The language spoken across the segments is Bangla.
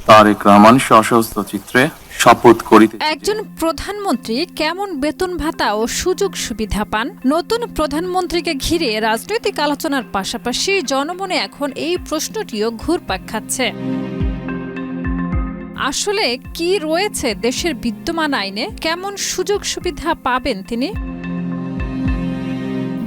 তারেক রহমান সশস্ত্র চিত্রে শপথ করিতে। একজন প্রধানমন্ত্রী কেমন বেতন ভাতা ও সুযোগ সুবিধা পান? নতুন প্রধানমন্ত্রীকে ঘিরে রাজনৈতিক আলোচনার পাশাপাশি জনমনে এখন এই প্রশ্নটিও ঘুরপাক খাচ্ছে। আসলে কি রয়েছে দেশের বিদ্যমান আইনে? কেমন সুযোগ সুবিধা পাবেন তিনি?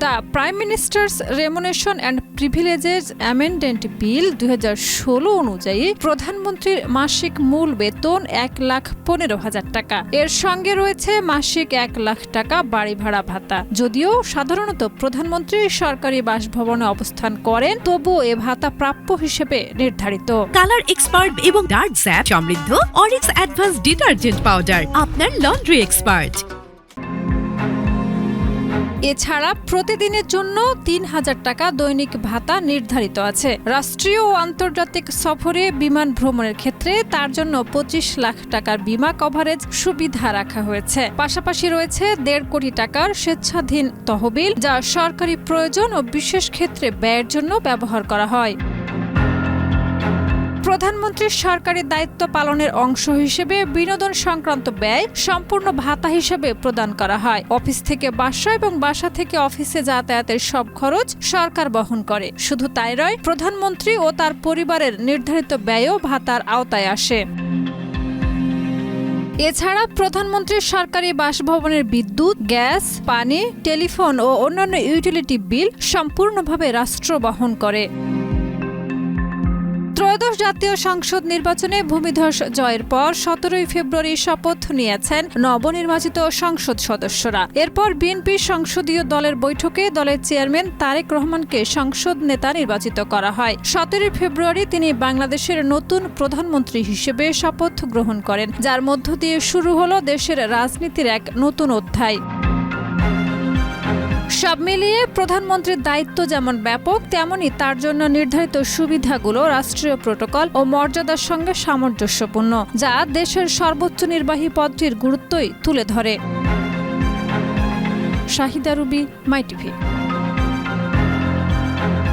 The prime ministers remuneration and privileges amendment bill 2016 অনুযায়ী প্রধানমন্ত্রীর মাসিক মূল বেতন 1,15,000 টাকা। এর সঙ্গে রয়েছে মাসিক 1 লাখ টাকা বাড়ি ভাড়া ভাতা। যদিও সাধারণত প্রধানমন্ত্রী সরকারি বাসভবনে অবস্থান করেন, তবুও এ ভাতা প্রাপ্য হিসেবে নির্ধারিত। কালার এক্সপার্ট এবং ডার্ক জ্যাপ সমৃদ্ধ অরিক্স অ্যাডভান্স ডিটারজেন্ট পাউডার, আপনার লন্ড্রি এক্সপার্ট। এছাড়া প্রতিদিনের জন্য 3,000 টাকা দৈনিক ভাতা নির্ধারিত আছে। রাষ্ট্রীয় ও আন্তর্জাতিক সফরে বিমান ভ্রমণের ক্ষেত্রে তার জন্য 25 লাখ টাকার বিমা কভারেজ সুবিধা রাখা হয়েছে। পাশাপাশি রয়েছে 1.5 কোটি টাকার স্বেচ্ছাধীন তহবিল, যা সরকারি প্রয়োজন ও বিশেষ ক্ষেত্রে ব্যয়ের জন্য ব্যবহার করা হয়। প্রধানমন্ত্রীর সরকারি দায়িত্ব পালনের অংশ হিসেবে বিনোদন সংক্রান্ত ব্যয় সম্পূর্ণ ভাতা হিসেবে প্রদান করা হয়। অফিস থেকে বাসা এবং বাসা থেকে অফিসে যাতায়াতের সব খরচ সরকার বহন করে। শুধু তাই নয়, প্রধানমন্ত্রী ও তার পরিবারের নির্ধারিত ব্যয়ও ভাতার আওতায় আসে। এছাড়া প্রধানমন্ত্রীর সরকারি বাসভবনের বিদ্যুৎ, গ্যাস, পানি, টেলিফোন ও অন্যান্য ইউটিলিটি বিল সম্পূর্ণভাবে রাষ্ট্র বহন করে। ত্রয়োদশ জাতীয় সংসদ নির্বাচনে ভূমিধস জয়ের পর 17 ফেব্রুয়ারি শপথ নিয়েছেন নবনির্বাচিত সংসদ সদস্যরা। এরপর বিএনপি সংসদীয় দলের বৈঠকে দলের চেয়ারম্যান তারেক রহমানকে সংসদ নেতা নির্বাচিত করা হয়। 17 ফেব্রুয়ারি তিনি বাংলাদেশের নতুন প্রধানমন্ত্রী হিসেবে শপথ গ্রহণ করেন, যার মধ্য দিয়ে শুরু হলো দেশের রাজনীতির এক নতুন অধ্যায়। সব মিলিয়ে প্রধানমন্ত্রীর দায়িত্ব যেমন ব্যাপক, তেমনি তার জন্য নির্ধারিত সুবিধাগুলো রাষ্ট্রীয় প্রোটোকল ও মর্যাদার সঙ্গে সামঞ্জস্যপূর্ণ, যা দেশের সর্বোচ্চ নির্বাহী পদটির গুরুত্বই তুলে ধরে। শাহিদা রুবি, মাই টিভি।